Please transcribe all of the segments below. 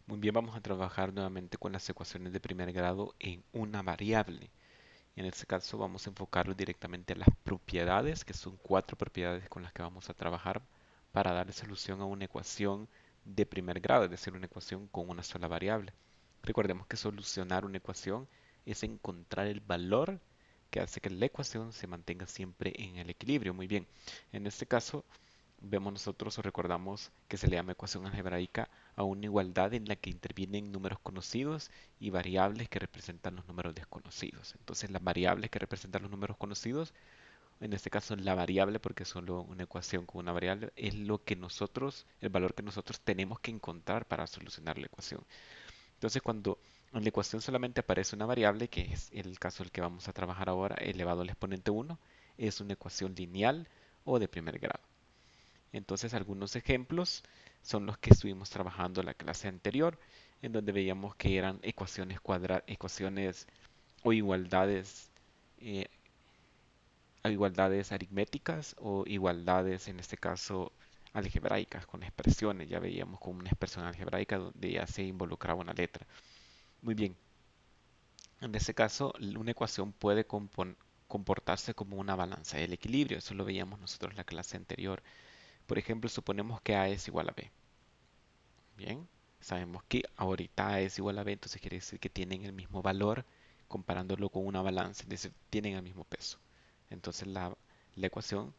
Muy bien, vamos a trabajar nuevamente con las ecuaciones de primer grado en una variable. En este caso vamos a enfocarlo directamente a las propiedades, que son cuatro propiedades con las que vamos a trabajar para darle solución a una ecuación de primer grado, es decir, una ecuación con una sola variable. Recordemos que solucionar una ecuación es encontrar el valor que hace que la ecuación se mantenga siempre en el equilibrio. Muy bien, en este caso vemos nosotros o recordamos que se le llama ecuación algebraica a una igualdad en la que intervienen números conocidos y variables que representan los números desconocidos. Entonces las variables que representan los números conocidos, en este caso la variable, porque es solo una ecuación con una variable, es lo que nosotros, el valor que nosotros tenemos que encontrar para solucionar la ecuación. Entonces cuando en la ecuación solamente aparece una variable, que es el caso del que vamos a trabajar ahora, elevado al exponente 1, es una ecuación lineal o de primer grado. Entonces, algunos ejemplos son los que estuvimos trabajando en la clase anterior, en donde veíamos que eran ecuaciones o eh, igualdades aritméticas o igualdades, en este caso, algebraicas con expresiones. Ya veíamos con una expresión algebraica donde ya se involucraba una letra. Muy bien, en este caso, una ecuación puede comportarse como una balanza del equilibrio. Eso lo veíamos nosotros en la clase anterior. Por ejemplo, suponemos que A es igual a B. Bien, sabemos que ahorita A es igual a B, entonces quiere decir que tienen el mismo valor comparándolo con una balanza, es decir, tienen el mismo peso. Entonces la ecuación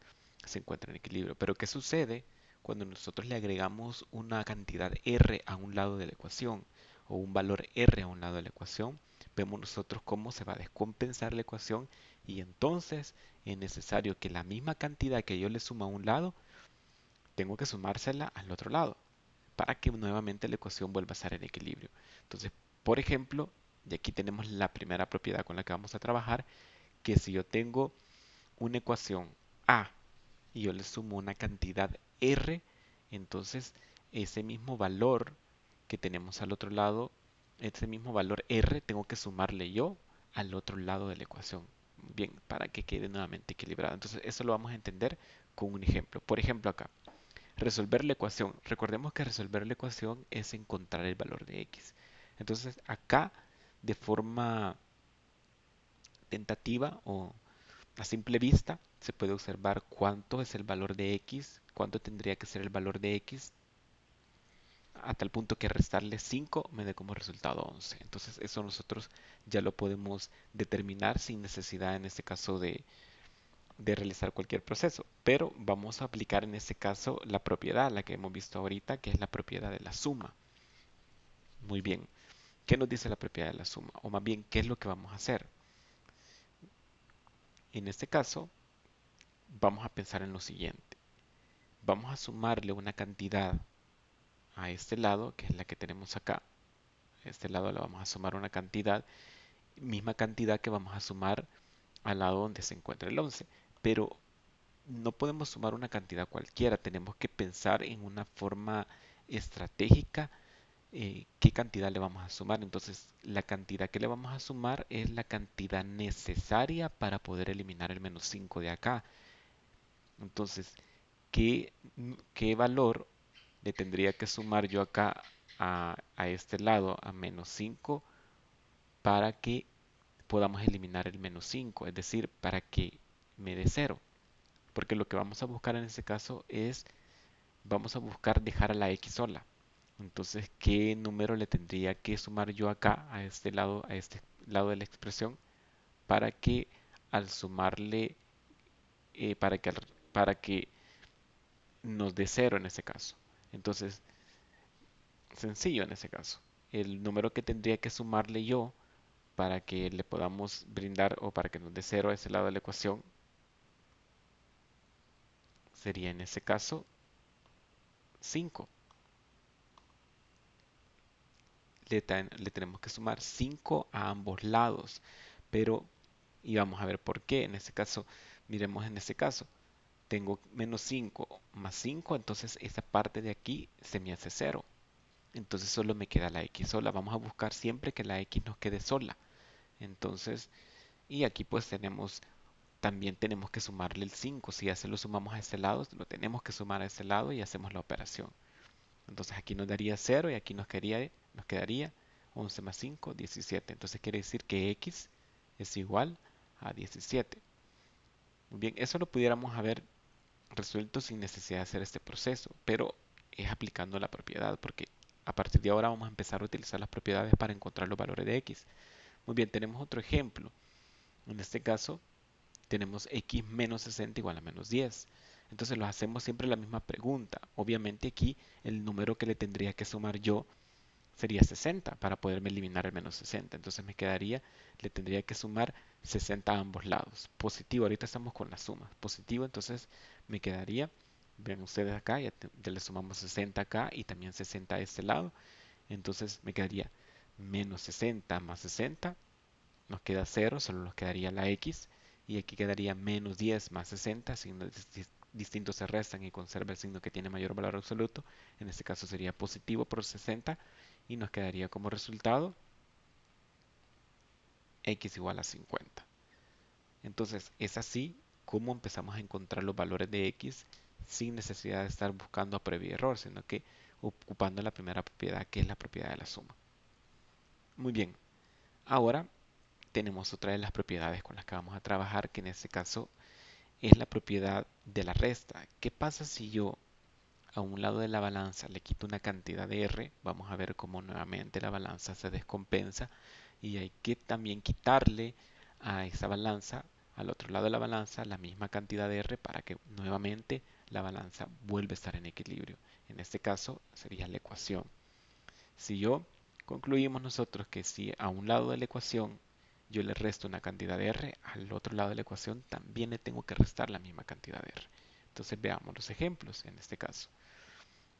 se encuentra en equilibrio. Pero ¿qué sucede cuando nosotros le agregamos una cantidad R a un lado de la ecuación o un valor R a un lado de la ecuación? Vemos nosotros cómo se va a descompensar la ecuación y entonces es necesario que la misma cantidad que yo le sumo a un lado, tengo que sumársela al otro lado para que nuevamente la ecuación vuelva a estar en equilibrio. Entonces, por ejemplo, y aquí tenemos la primera propiedad con la que vamos a trabajar, que si yo tengo una ecuación A y yo le sumo una cantidad R, entonces ese mismo valor que tenemos al otro lado, ese mismo valor R, tengo que sumarle yo al otro lado de la ecuación. Bien, para que quede nuevamente equilibrado. Entonces, eso lo vamos a entender con un ejemplo. Por ejemplo, acá. Resolver la ecuación. Recordemos que resolver la ecuación es encontrar el valor de x. Entonces acá, de forma tentativa o a simple vista, se puede observar cuánto es el valor de x, cuánto tendría que ser el valor de x, a tal punto que restarle 5 me dé como resultado 11. Entonces eso nosotros ya lo podemos determinar sin necesidad en este caso de realizar cualquier proceso, pero vamos a aplicar en este caso la propiedad, la que hemos visto ahorita, que es la propiedad de la suma. Muy bien, ¿qué nos dice la propiedad de la suma? O más bien, ¿qué es lo que vamos a hacer? En este caso, vamos a pensar en lo siguiente. Vamos a sumarle una cantidad a este lado, que es la que tenemos acá. A este lado le vamos a sumar una cantidad, misma cantidad que vamos a sumar al lado donde se encuentra el 11. Pero no podemos sumar una cantidad cualquiera, tenemos que pensar en una forma estratégica qué cantidad le vamos a sumar. Entonces, la cantidad que le vamos a sumar es la cantidad necesaria para poder eliminar el menos 5 de acá. Entonces, ¿qué valor le tendría que sumar yo acá a este lado, a menos 5 para que podamos eliminar el menos 5? Es decir, para que me dé cero. Porque lo que vamos a buscar en este caso es, vamos a buscar dejar a la x sola. Entonces, ¿qué número le tendría que sumar yo acá a este lado de la expresión para que al sumarle, para para que nos dé cero en ese caso? Entonces, sencillo en ese caso. El número que tendría que sumarle yo para que le podamos brindar o para que nos dé cero a ese lado de la ecuación sería en ese caso 5. Le tenemos que sumar 5 a ambos lados, pero y vamos a ver por qué. En este caso, miremos en este caso, tengo menos 5 más 5, entonces esa parte de aquí se me hace cero. Entonces solo me queda la x sola. Vamos a buscar siempre que la x nos quede sola. Entonces, y aquí pues también tenemos que sumarle el 5. Si ya se lo sumamos a este lado, lo tenemos que sumar a este lado y hacemos la operación. Entonces aquí nos daría cero y aquí nos quedaría Nos quedaría 11 más 5, 17. Entonces quiere decir que x es igual a 17. Muy bien, eso lo pudiéramos haber resuelto sin necesidad de hacer este proceso, pero es aplicando la propiedad, porque a partir de ahora vamos a empezar a utilizar las propiedades para encontrar los valores de x. Muy bien, tenemos otro ejemplo. En este caso, tenemos x menos 60 igual a menos 10. Entonces lo hacemos siempre la misma pregunta. Obviamente aquí el número que le tendría que sumar yo sería 60 para poderme eliminar el menos 60. Entonces me quedaría, le tendría que sumar 60 a ambos lados. Positivo, ahorita estamos con la suma. Positivo, entonces me quedaría, ven ustedes acá, ya le sumamos 60 acá y también 60 a este lado. Entonces me quedaría menos 60 más 60, nos queda 0, solo nos quedaría la x. Y aquí quedaría menos 10 más 60, signos distintos se restan y conserva el signo que tiene mayor valor absoluto. En este caso sería positivo por 60 y nos quedaría como resultado x igual a 50. Entonces es así como empezamos a encontrar los valores de x sin necesidad de estar buscando a prueba y error, sino que ocupando la primera propiedad que es la propiedad de la suma. Muy bien, ahora tenemos otra de las propiedades con las que vamos a trabajar, que en este caso es la propiedad de la resta. ¿Qué pasa si yo a un lado de la balanza le quito una cantidad de R? Vamos a ver cómo nuevamente la balanza se descompensa y hay que también quitarle a esa balanza, al otro lado de la balanza, la misma cantidad de R para que nuevamente la balanza vuelva a estar en equilibrio. En este caso sería la ecuación. Si yo concluimos nosotros que si a un lado de la ecuación yo le resto una cantidad de R, al otro lado de la ecuación también le tengo que restar la misma cantidad de R. Entonces veamos los ejemplos en este caso.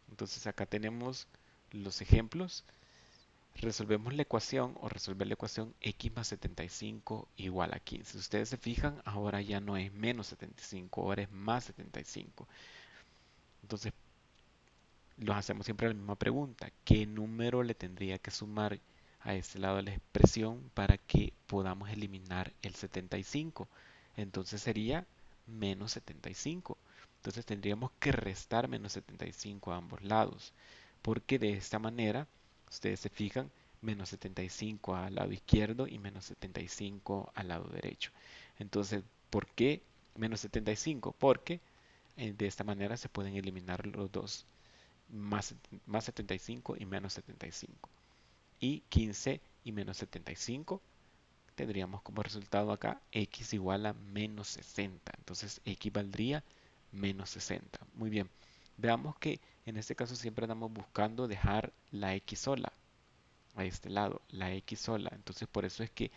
Entonces acá tenemos los ejemplos. Resolvemos la ecuación o resolver la ecuación x más 75 igual a 15. Si ustedes se fijan, ahora ya no es menos 75, ahora es más 75. Entonces nos hacemos siempre la misma pregunta. ¿Qué número le tendría que sumar a este lado de la expresión para que podamos eliminar el 75? Entonces sería menos 75. Entonces tendríamos que restar menos 75 a ambos lados. Porque de esta manera, ustedes se fijan, menos 75 al lado izquierdo y menos 75 al lado derecho. Entonces, ¿por qué menos 75? Porque de esta manera se pueden eliminar los dos más 75 y menos 75. Y 15 y menos 75 tendríamos como resultado acá x igual a menos 60. Entonces x valdría menos 60. Muy bien. Veamos que en este caso siempre andamos buscando dejar la x sola a este lado, la x sola. Entonces por eso es que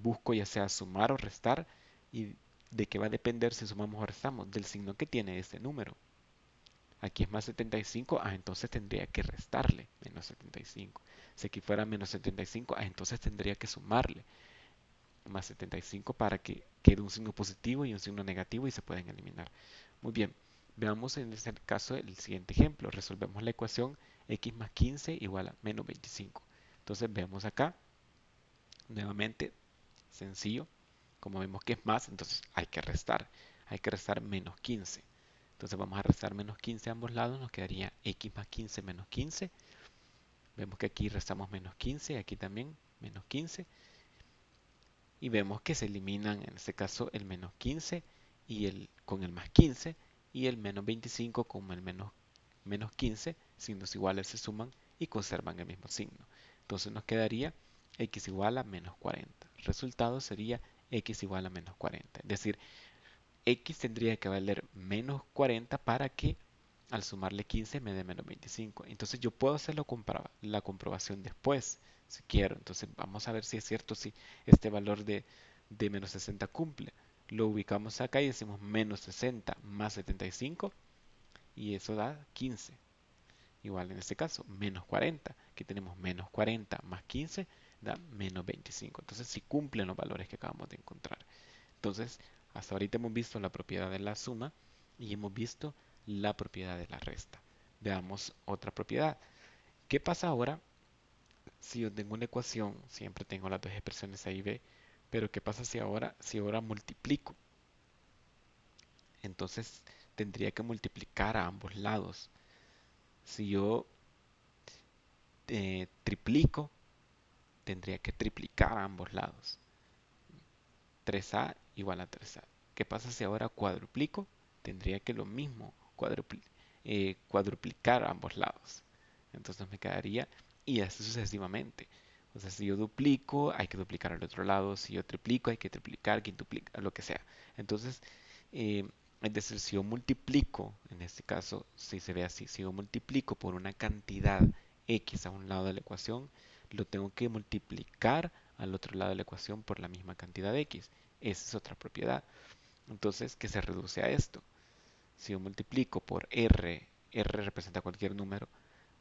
busco ya sea sumar o restar. ¿Y de qué va a depender si sumamos o restamos? Del signo que tiene este número. Aquí es más 75, entonces tendría que restarle menos 75. Si aquí fuera menos 75, entonces tendría que sumarle más 75 para que quede un signo positivo y un signo negativo y se pueden eliminar. Muy bien, veamos en este caso el siguiente ejemplo. Resolvemos la ecuación x más 15 igual a menos 25. Entonces vemos acá, nuevamente, sencillo. Como vemos que es más, entonces hay que restar. Hay que restar menos 15. Entonces vamos a restar menos 15 a ambos lados, nos quedaría x más 15 menos 15. Vemos que aquí restamos menos 15, aquí también menos 15. Y vemos que se eliminan en este caso el menos 15 con el más 15 y el menos 25 con el menos 15. Signos iguales se suman y conservan el mismo signo. Entonces nos quedaría x igual a menos 40. El resultado sería x igual a menos 40. Es decir, x tendría que valer menos 40 para que al sumarle 15 me dé menos 25. Entonces yo puedo hacer la comprobación después, si quiero. Entonces vamos a ver si es cierto si este valor de menos 60 cumple. Lo ubicamos acá y decimos menos 60 más 75 y eso da 15. Igual en este caso, menos 40. Aquí tenemos menos 40 más 15 da menos 25. Entonces si cumplen los valores que acabamos de encontrar. Entonces, hasta ahorita hemos visto la propiedad de la suma y hemos visto la propiedad de la resta. Veamos otra propiedad. ¿Qué pasa ahora si yo tengo una ecuación? Siempre tengo las dos expresiones A y B, pero ¿qué pasa si ahora multiplico? Entonces tendría que multiplicar a ambos lados. Si yo triplico, tendría que triplicar a ambos lados. 3a igual a 3a. ¿Qué pasa si ahora cuadruplico? Tendría que lo mismo, cuadruplicar a ambos lados. Entonces me quedaría, y así sucesivamente. O sea, si yo duplico, hay que duplicar al otro lado. Si yo triplico, hay que triplicar, quintuplicar, lo que sea. Entonces, eh, es decir, si yo multiplico, en este caso, si se ve así, si yo multiplico por una cantidad x a un lado de la ecuación, lo tengo que multiplicar al otro lado de la ecuación por la misma cantidad de x. Esa es otra propiedad. Entonces, que se reduce a esto. Si yo multiplico por r representa cualquier número,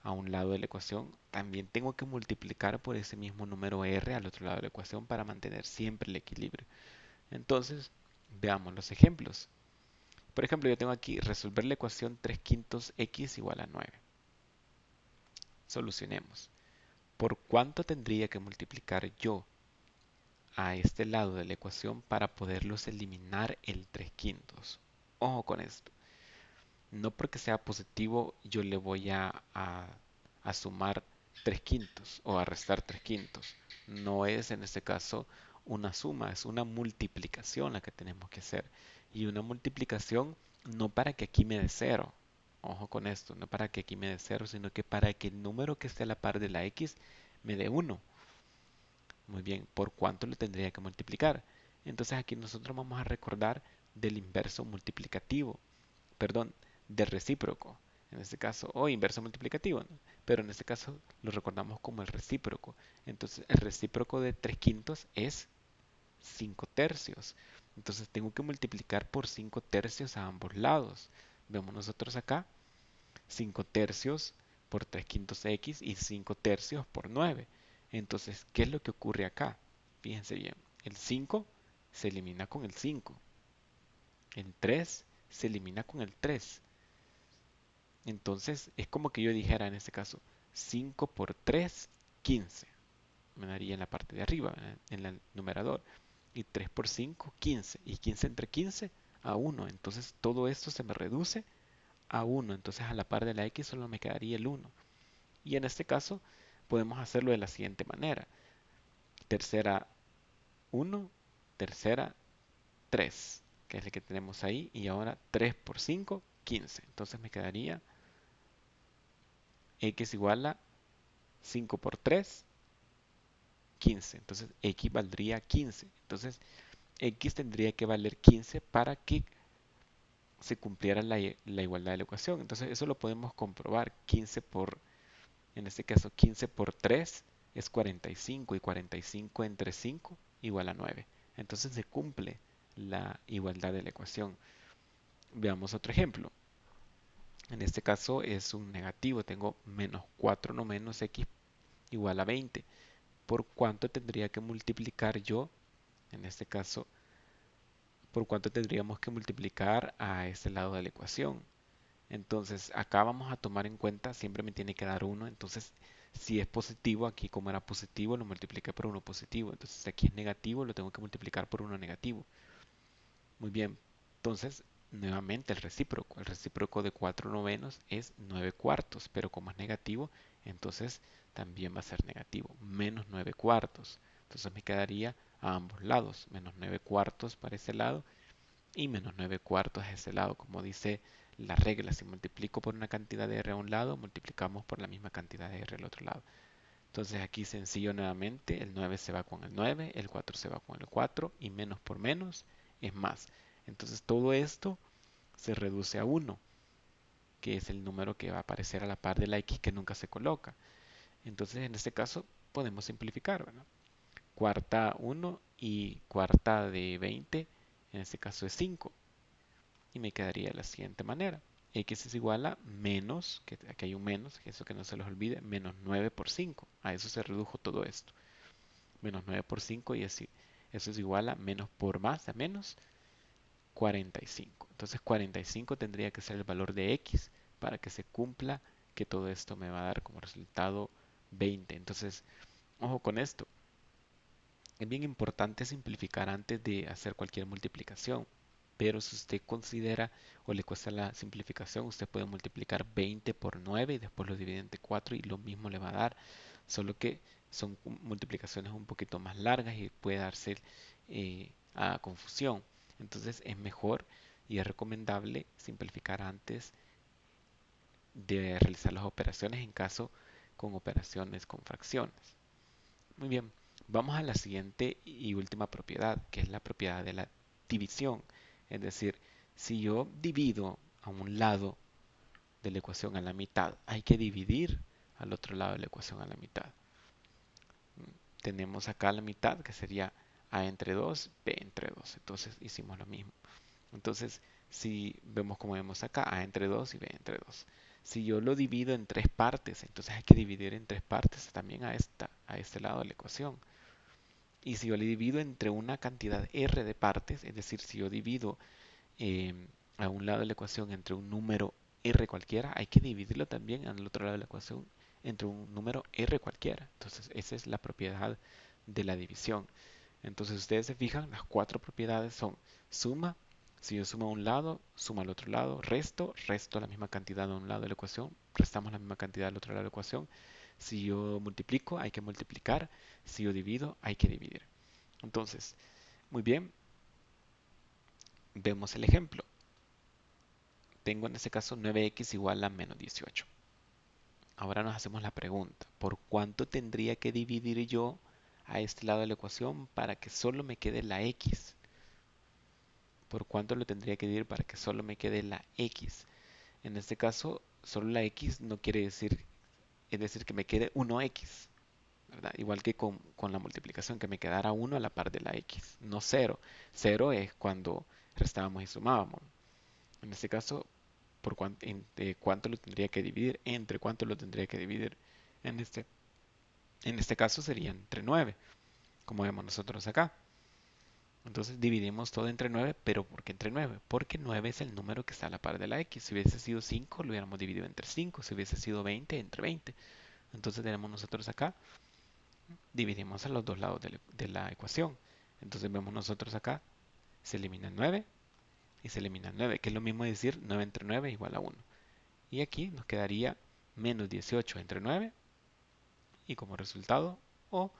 a un lado de la ecuación, también tengo que multiplicar por ese mismo número r al otro lado de la ecuación para mantener siempre el equilibrio. Entonces, veamos los ejemplos. Por ejemplo, yo tengo aquí resolver la ecuación 3 quintos x igual a 9. Solucionemos. ¿Por cuánto tendría que multiplicar yo a este lado de la ecuación para poderlos eliminar el 3 quintos? Ojo con esto. No porque sea positivo yo le voy a sumar 3 quintos o a restar 3 quintos. No es en este caso una suma, es una multiplicación la que tenemos que hacer. Y una multiplicación no para que aquí me dé cero. Ojo con esto, no para que aquí me dé cero, sino que para que el número que esté a la par de la x me dé 1. Muy bien, ¿por cuánto lo tendría que multiplicar? Entonces aquí nosotros vamos a recordar del inverso multiplicativo, perdón, del recíproco, en este caso, o inverso multiplicativo, ¿no? Pero en este caso lo recordamos como el recíproco. Entonces el recíproco de 3 quintos es 5 tercios. Entonces tengo que multiplicar por 5 tercios a ambos lados. Vemos nosotros acá 5 tercios por 3 quintos x y 5 tercios por 9. Entonces, ¿qué es lo que ocurre acá? Fíjense bien, el 5 se elimina con el 5, el 3 se elimina con el 3. Entonces, es como que yo dijera en este caso, 5 por 3, 15. Me daría en la parte de arriba, en el numerador. Y 3 por 5, 15. Y 15 entre 15, a 1. Entonces, todo esto se me reduce a 1. Entonces, a la par de la x solo me quedaría el 1. Y en este caso, podemos hacerlo de la siguiente manera. Tercera 1, tercera 3, que es el que tenemos ahí. Y ahora 3 por 5, 15. Entonces me quedaría x igual a 5 por 3, 15. Entonces x valdría 15. Entonces x tendría que valer 15 para que se cumpliera la igualdad de la ecuación. Entonces eso lo podemos comprobar. 15 por, en este caso 15 por 3 es 45 y 45 entre 5 igual a 9. Entonces se cumple la igualdad de la ecuación. Veamos otro ejemplo. En este caso es un negativo. Tengo menos 4 no menos x igual a 20. ¿Por cuánto tendría que multiplicar yo? En este caso, ¿por cuánto tendríamos que multiplicar a este lado de la ecuación? Entonces, acá vamos a tomar en cuenta, siempre me tiene que dar 1. Entonces, si es positivo, aquí como era positivo, lo multipliqué por 1 positivo. Entonces, si aquí es negativo, lo tengo que multiplicar por 1 negativo. Muy bien. Entonces, nuevamente el recíproco. El recíproco de 4 novenos es 9 cuartos. Pero como es negativo, entonces también va a ser negativo. Menos 9 cuartos. Entonces me quedaría a ambos lados. Menos 9 cuartos para ese lado y menos 9 cuartos a ese lado. Como dice la regla, si multiplico por una cantidad de r a un lado, multiplicamos por la misma cantidad de r al otro lado. Entonces aquí sencillo nuevamente, el 9 se va con el 9, el 4 se va con el 4 y menos por menos es más. Entonces todo esto se reduce a 1, que es el número que va a aparecer a la par de la x que nunca se coloca. Entonces en este caso podemos simplificar, ¿verdad? Cuarta 1 y cuarta de 20, en este caso es 5. Y me quedaría de la siguiente manera. X es igual a menos, que aquí hay un menos, que eso que no se los olvide, menos 9 por 5. A eso se redujo todo esto. Menos 9 por 5 y así. Eso es igual a menos por más, a menos 45. Entonces 45 tendría que ser el valor de x para que se cumpla que todo esto me va a dar como resultado 20. Entonces, ojo con esto. Es bien importante simplificar antes de hacer cualquier multiplicación. pero si usted considera o le cuesta la simplificación, usted puede multiplicar 20 por 9 y después lo divide entre 4 y lo mismo le va a dar, solo que son multiplicaciones un poquito más largas y puede darse a confusión. Entonces es mejor y es recomendable simplificar antes de realizar las operaciones en caso con operaciones con fracciones. Muy bien, vamos a la siguiente y última propiedad, que es la propiedad de la división. Es decir, si yo divido a un lado de la ecuación a la mitad, hay que dividir al otro lado de la ecuación a la mitad. Tenemos acá la mitad, que sería a entre 2, b entre 2. Entonces hicimos lo mismo. Entonces, si vemos como vemos acá, a entre 2 y b entre 2. Si yo lo divido en tres partes, entonces hay que dividir en tres partes también a este lado de la ecuación. Y si yo le divido entre una cantidad r de partes, es decir, si yo divido a un lado de la ecuación entre un número r cualquiera, hay que dividirlo también al otro lado de la ecuación entre un número r cualquiera. Entonces, esa es la propiedad de la división. Entonces, ustedes se fijan, las cuatro propiedades son suma. Si yo sumo a un lado, suma al otro lado, resto la misma cantidad a un lado de la ecuación, restamos la misma cantidad al otro lado de la ecuación. Si yo multiplico, hay que multiplicar. Si yo divido, hay que dividir. Entonces, muy bien, vemos el ejemplo. Tengo en este caso 9x igual a menos 18. Ahora nos hacemos la pregunta, ¿por cuánto tendría que dividir yo a este lado de la ecuación para que solo me quede la x? ¿Por cuánto lo tendría que dividir para que solo me quede la x? En este caso, solo la x no quiere decir, es decir, que me quede 1x, ¿verdad? Igual que con la multiplicación, que me quedara 1 a la par de la x, no 0. 0 es cuando restábamos y sumábamos. En este caso, cuánto lo tendría que dividir, entre cuánto lo tendría que dividir. En este, en este caso sería entre 9, como vemos nosotros acá. Entonces dividimos todo entre 9, pero ¿por qué entre 9? Porque 9 es el número que está a la par de la x. Si hubiese sido 5, lo hubiéramos dividido entre 5. Si hubiese sido 20, entre 20. Entonces tenemos nosotros acá, dividimos a los dos lados de la ecuación. Entonces vemos nosotros acá, se elimina el 9 y se elimina el 9, que es lo mismo decir 9 entre 9 igual a 1. Y aquí nos quedaría menos 18 entre 9 y como resultado, o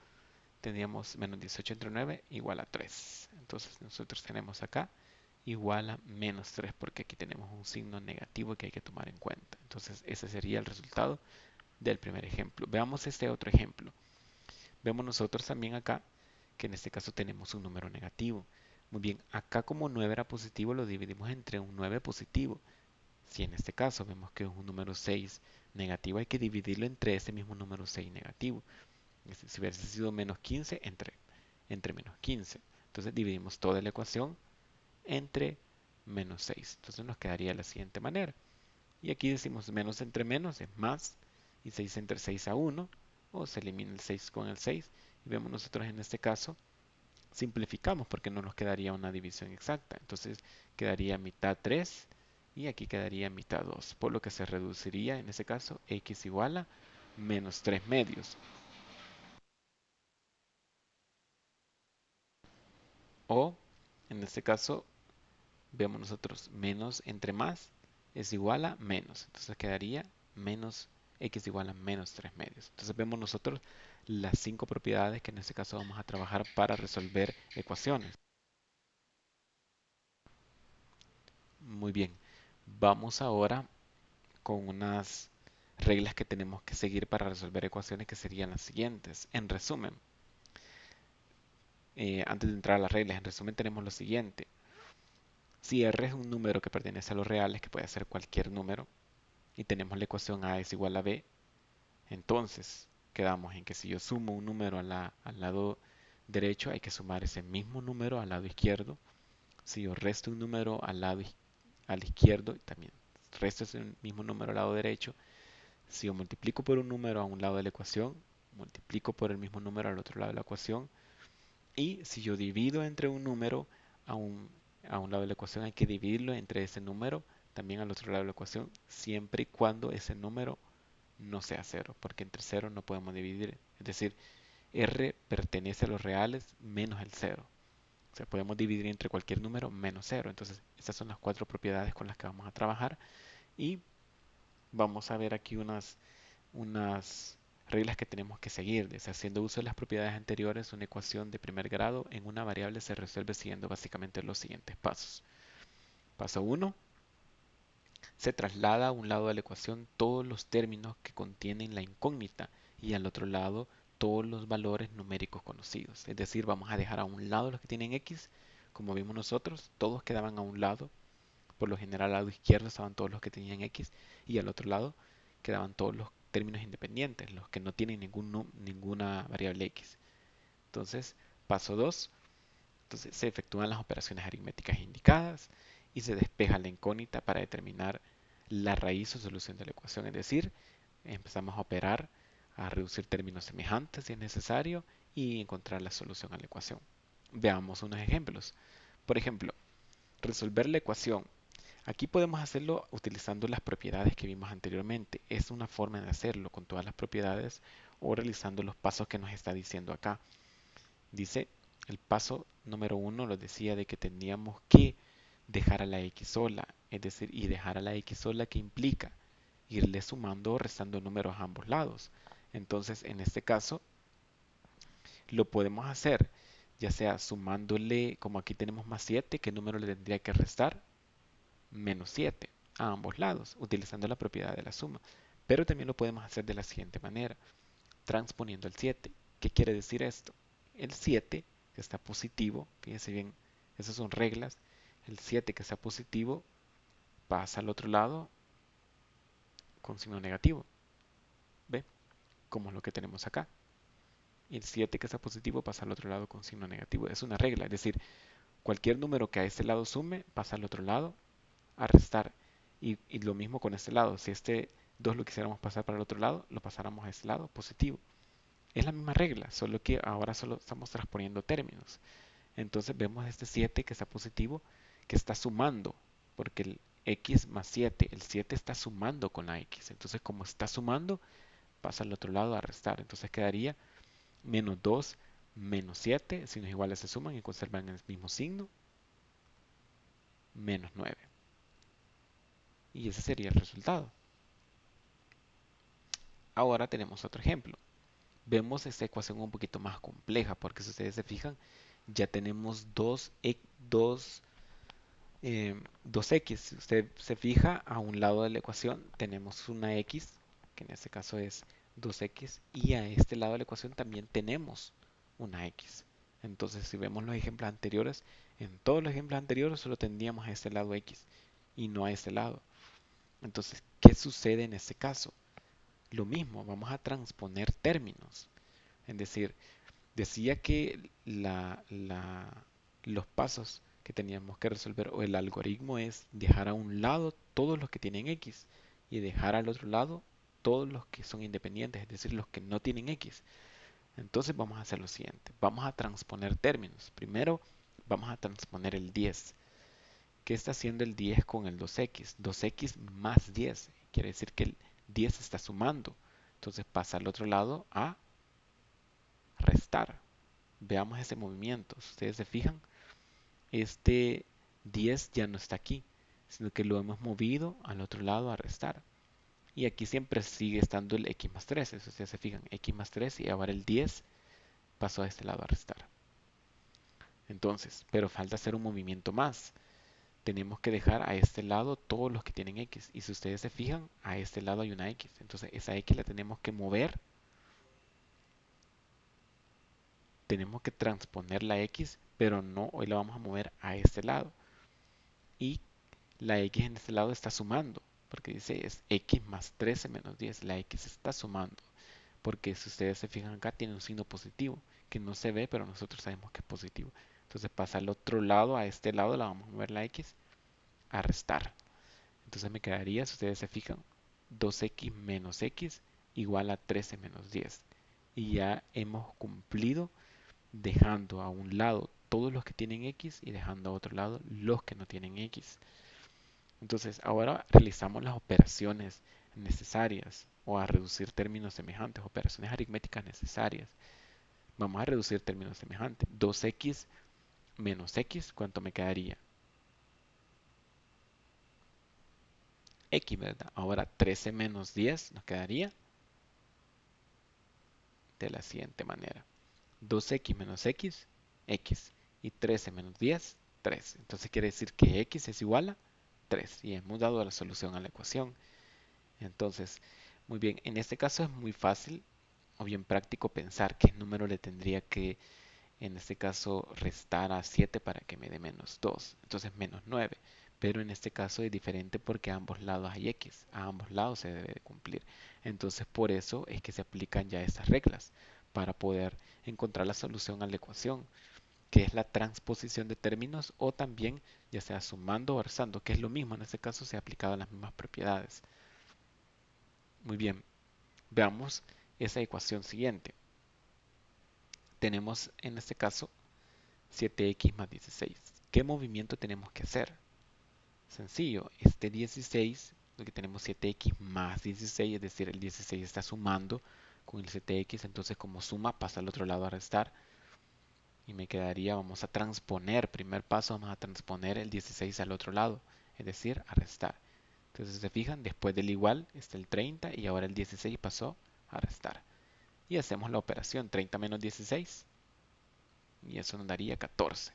tendríamos menos 18 entre 9 igual a 3. Entonces nosotros tenemos acá igual a menos 3 porque aquí tenemos un signo negativo que hay que tomar en cuenta. Entonces ese sería el resultado del primer ejemplo. Veamos este otro ejemplo. Vemos nosotros también acá que en este caso tenemos un número negativo. Muy bien, acá como 9 era positivo lo dividimos entre un 9 positivo. Si en este caso vemos que es un número 6 negativo, hay que dividirlo entre ese mismo número 6 negativo. Si hubiese sido menos 15, entre menos 15. Entonces dividimos toda la ecuación entre menos 6. Entonces nos quedaría de la siguiente manera. Y aquí decimos menos entre menos es más. Y 6 entre 6 a 1. O se elimina el 6 con el 6. Y vemos nosotros en este caso, simplificamos porque no nos quedaría una división exacta. Entonces quedaría mitad 3 y aquí quedaría mitad 2. Por lo que se reduciría en este caso x igual a menos 3 medios. O en este caso vemos nosotros menos entre más es igual a menos. Entonces quedaría menos x igual a menos 3 medios. Entonces vemos nosotros las cinco propiedades que en este caso vamos a trabajar para resolver ecuaciones. Muy bien, vamos ahora con unas reglas que tenemos que seguir para resolver ecuaciones que serían las siguientes. En resumen, antes de entrar a las reglas, en resumen tenemos lo siguiente. Si R es un número que pertenece a los reales, que puede ser cualquier número, y tenemos la ecuación A es igual a B, entonces quedamos en que si yo sumo un número al lado derecho, hay que sumar ese mismo número al lado izquierdo. Si yo resto un número al izquierdo, también resto ese mismo número al lado derecho. Si yo multiplico por un número a un lado de la ecuación, multiplico por el mismo número al otro lado de la ecuación. Y si yo divido entre un número a un, a un lado de la ecuación, hay que dividirlo entre ese número también al otro lado de la ecuación, siempre y cuando ese número no sea cero, porque entre cero no podemos dividir. Es decir, R pertenece a los reales menos el cero. O sea, podemos dividir entre cualquier número menos cero. Entonces, estas son las cuatro propiedades con las que vamos a trabajar. Y vamos a ver aquí unas reglas que tenemos que seguir. Haciendo uso de las propiedades anteriores, una ecuación de primer grado en una variable se resuelve siguiendo básicamente los siguientes pasos. Paso uno: se traslada a un lado de la ecuación todos los términos que contienen la incógnita y al otro lado todos los valores numéricos conocidos. Es decir, vamos a dejar a un lado los que tienen x, como vimos nosotros, todos quedaban a un lado. Por lo general, al lado izquierdo estaban todos los que tenían x y al otro lado quedaban todos los términos independientes, los que no tienen ninguna variable x. Entonces, paso 2: entonces se efectúan las operaciones aritméticas indicadas y se despeja la incógnita para determinar la raíz o solución de la ecuación. Es decir, empezamos a operar, a reducir términos semejantes si es necesario y encontrar la solución a la ecuación. Veamos unos ejemplos. Por ejemplo, resolver la ecuación. Aquí podemos hacerlo utilizando las propiedades que vimos anteriormente. Es una forma de hacerlo con todas las propiedades o realizando los pasos que nos está diciendo acá. Dice, el paso número uno lo decía de que teníamos que dejar a la x sola, es decir, y dejar a la x sola, que implica irle sumando o restando números a ambos lados. Entonces, en este caso, lo podemos hacer ya sea sumándole, como aquí tenemos más 7, ¿qué número le tendría que restar? Menos 7 a ambos lados, utilizando la propiedad de la suma. Pero también lo podemos hacer de la siguiente manera, transponiendo el 7. ¿Qué quiere decir esto? El 7 que está positivo, fíjense bien, esas son reglas, el 7 que está positivo pasa al otro lado con signo negativo. ¿Ve? Como es lo que tenemos acá. Y el 7 que está positivo pasa al otro lado con signo negativo. Es una regla, es decir, cualquier número que a este lado sume pasa al otro lado a restar. Y lo mismo con este lado. Si este 2 lo quisiéramos pasar para el otro lado, lo pasáramos a este lado positivo. Es la misma regla, solo que ahora solo estamos transponiendo términos. Entonces vemos este 7 que está positivo, que está sumando, porque el x más 7, el 7 está sumando con la x. Entonces como está sumando, pasa al otro lado a restar. Entonces quedaría menos 2 menos 7, signos iguales se suman y conservan el mismo signo, menos 9. Y ese sería el resultado. Ahora tenemos otro ejemplo. Vemos esta ecuación un poquito más compleja, porque si ustedes se fijan, ya tenemos dos x. Si usted se fija, a un lado de la ecuación tenemos una x, que en este caso es 2x, y a este lado de la ecuación también tenemos una x. Entonces, si vemos los ejemplos anteriores, en todos los ejemplos anteriores solo tendríamos a este lado x y no a este lado. Entonces, ¿qué sucede en este caso? Lo mismo, vamos a transponer términos. Es decir, decía que los pasos que teníamos que resolver o el algoritmo es dejar a un lado todos los que tienen x y dejar al otro lado todos los que son independientes, es decir, los que no tienen x. Entonces vamos a hacer lo siguiente, vamos a transponer términos. Primero vamos a transponer el 10. ¿Qué está haciendo el 10 con el 2x? 2x más 10, quiere decir que el 10 está sumando. Entonces pasa al otro lado a restar. Veamos ese movimiento. Si ustedes se fijan, este 10 ya no está aquí, sino que lo hemos movido al otro lado a restar. Y aquí siempre sigue estando el x más 3. Si ustedes se fijan, x más 3 y ahora el 10 pasó a este lado a restar. Entonces, pero falta hacer un movimiento más. Tenemos que dejar a este lado todos los que tienen x. Y si ustedes se fijan, a este lado hay una x. Entonces esa x la tenemos que mover. Tenemos que transponer la x, pero no, hoy la vamos a mover a este lado. Y la x en este lado está sumando, porque dice es x más 13 menos 10. La x está sumando, porque si ustedes se fijan acá, tiene un signo positivo, que no se ve, pero nosotros sabemos que es positivo. Entonces pasa al otro lado, a este lado, la vamos a mover la x a restar. Entonces me quedaría, si ustedes se fijan, 2x menos x igual a 13 menos 10. Y ya hemos cumplido dejando a un lado todos los que tienen x y dejando a otro lado los que no tienen x. Entonces ahora realizamos las operaciones necesarias o a reducir términos semejantes, operaciones aritméticas necesarias. Vamos a reducir términos semejantes. 2x menos x, ¿cuánto me quedaría? X, ¿verdad? Ahora 13 menos 10 nos quedaría de la siguiente manera. 2x menos x, x. Y 13 menos 10, 3. Entonces quiere decir que x es igual a 3. Y hemos dado la solución a la ecuación. Entonces, muy bien, en este caso es muy fácil o bien práctico pensar qué número le tendría que, en este caso, restar a 7 para que me dé menos 2. Entonces menos 9. Pero en este caso es diferente porque a ambos lados hay x. A ambos lados se debe de cumplir. Entonces por eso es que se aplican ya estas reglas para poder encontrar la solución a la ecuación, que es la transposición de términos o también ya sea sumando o restando, que es lo mismo. En este caso se ha aplicado las mismas propiedades. Muy bien, veamos esa ecuación siguiente. Tenemos en este caso 7x más 16. ¿Qué movimiento tenemos que hacer? Sencillo, este 16, lo que tenemos 7x más 16, es decir, el 16 está sumando con el 7x, entonces como suma pasa al otro lado a restar y me quedaría, vamos a transponer, primer paso, vamos a transponer el 16 al otro lado, es decir, a restar. Entonces, si se fijan, después del igual está el 30 y ahora el 16 pasó a restar. Y hacemos la operación 30 menos 16 y eso nos daría 14.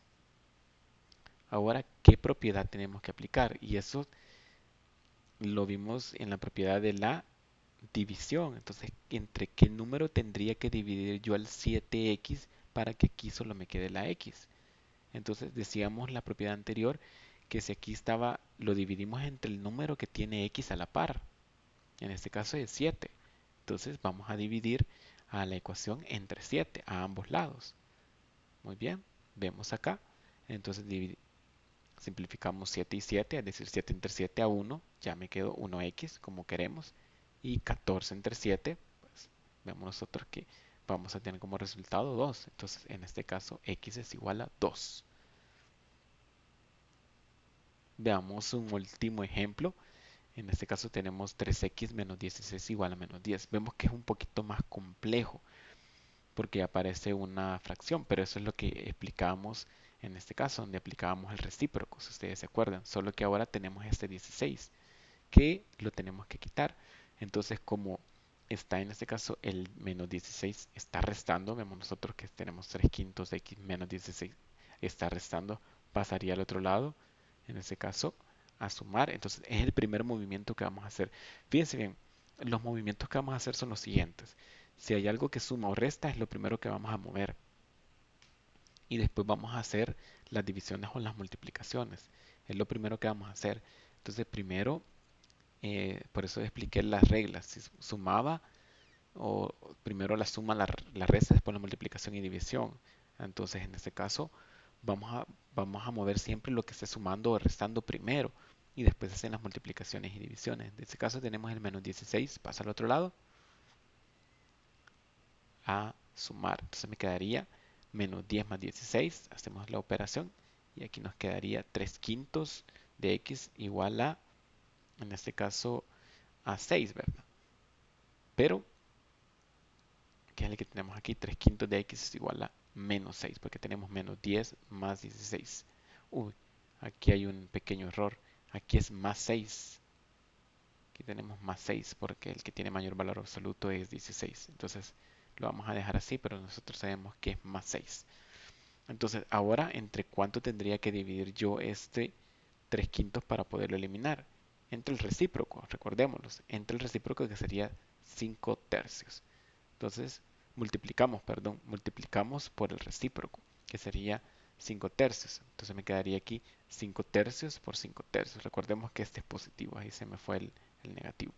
Ahora, ¿qué propiedad tenemos que aplicar? Y eso lo vimos en la propiedad de la división. Entonces, ¿entre qué número tendría que dividir yo al 7x para que aquí solo me quede la x? Entonces, decíamos la propiedad anterior que si aquí estaba, lo dividimos entre el número que tiene x a la par. En este caso es 7. Entonces, vamos a dividir a la ecuación entre 7 a ambos lados. Muy bien, vemos acá. Entonces, simplificamos 7 y 7, es decir, 7 entre 7 a 1, ya me quedó 1x como queremos. Y 14 entre 7, pues vemos nosotros que vamos a tener como resultado 2. Entonces, en este caso, x es igual a 2. Veamos un último ejemplo. En este caso tenemos 3x menos 16 igual a menos 10. Vemos que es un poquito más complejo porque aparece una fracción, pero eso es lo que explicábamos en este caso, donde aplicábamos el recíproco, si ustedes se acuerdan. Solo que ahora tenemos este 16 que lo tenemos que quitar. Entonces, como está en este caso el menos 16 está restando, vemos nosotros que tenemos 3 quintos de x menos 16 está restando, pasaría al otro lado, en este caso a sumar. Entonces es el primer movimiento que vamos a hacer. Fíjense bien, los movimientos que vamos a hacer son los siguientes. Si hay algo que suma o resta, es lo primero que vamos a mover. Y después vamos a hacer las divisiones o las multiplicaciones. Es lo primero que vamos a hacer. Entonces primero por eso expliqué las reglas. Si sumaba, o primero la suma, la resta, después la multiplicación y división. Entonces, en este caso, vamos a, vamos a mover siempre lo que esté sumando o restando primero. Y después hacen las multiplicaciones y divisiones. En este caso tenemos el menos 16, pasa al otro lado, a sumar. Entonces me quedaría menos 10 más 16. Hacemos la operación. Y aquí nos quedaría 3 quintos de x igual a, en este caso, a 6, ¿verdad? Pero que es el que tenemos aquí, 3 quintos de x es igual a menos 6, porque tenemos menos 10 más 16. Uy, aquí hay un pequeño error. Aquí es más 6. Aquí tenemos más 6 porque el que tiene mayor valor absoluto es 16. Entonces lo vamos a dejar así, pero nosotros sabemos que es más 6. Entonces ahora, ¿entre cuánto tendría que dividir yo este 3 quintos para poderlo eliminar? Entre el recíproco, recordémoslo, entre el recíproco que sería 5 tercios. Entonces, multiplicamos por el recíproco, que sería 5 tercios. Entonces me quedaría aquí 5 tercios por 5 tercios. Recordemos que este es positivo, ahí se me fue el negativo.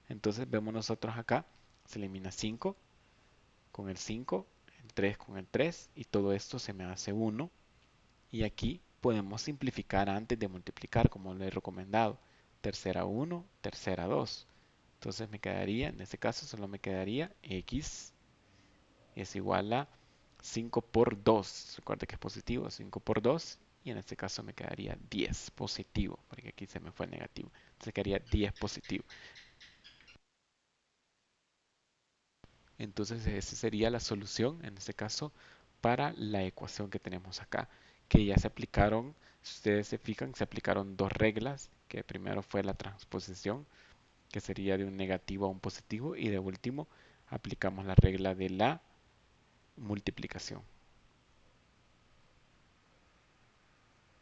Entonces vemos nosotros acá, se elimina 5 con el 5, el 3 con el 3 y todo esto se me hace 1. Y aquí podemos simplificar antes de multiplicar, como lo he recomendado. Tercera 1, tercera 2. Entonces me quedaría, en este caso solo me quedaría x es igual a 5 por 2. Recuerda que es positivo, 5 por 2. Y en este caso me quedaría 10 positivo, porque aquí se me fue el negativo. Entonces quedaría 10 positivo. Entonces esa sería la solución, en este caso, para la ecuación que tenemos acá, que ya se aplicaron, si ustedes se fijan, se aplicaron dos reglas, que primero fue la transposición, que sería de un negativo a un positivo, y de último aplicamos la regla de la multiplicación.